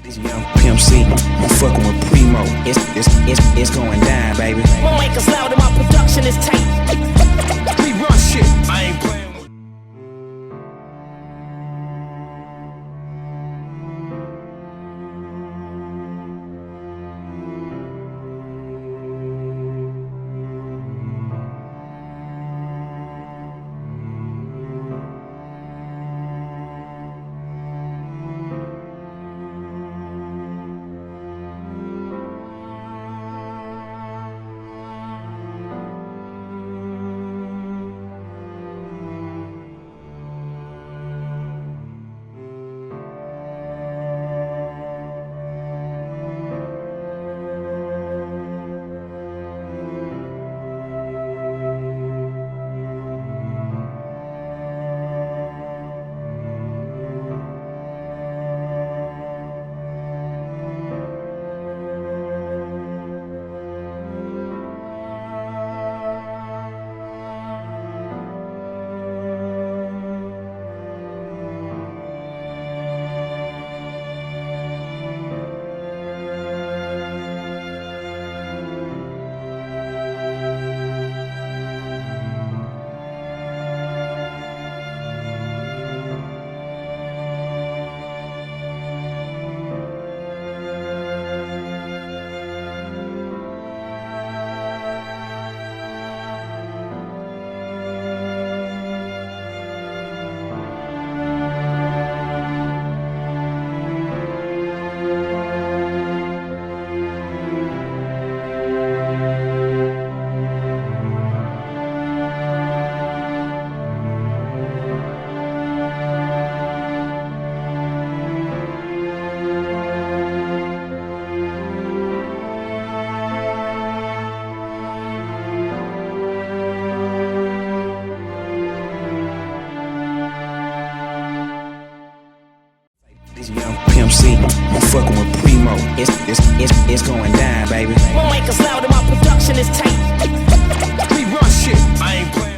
This young Pimp C, I'm fucking with Primo. It's going down, baby. My mic is loud and my production is tight. We run shit. I ain't playing. This young Pimp C, I'm fucking with Primo. It's going down, baby. My mic is loud and my production is tight. We run shit. I ain't playing.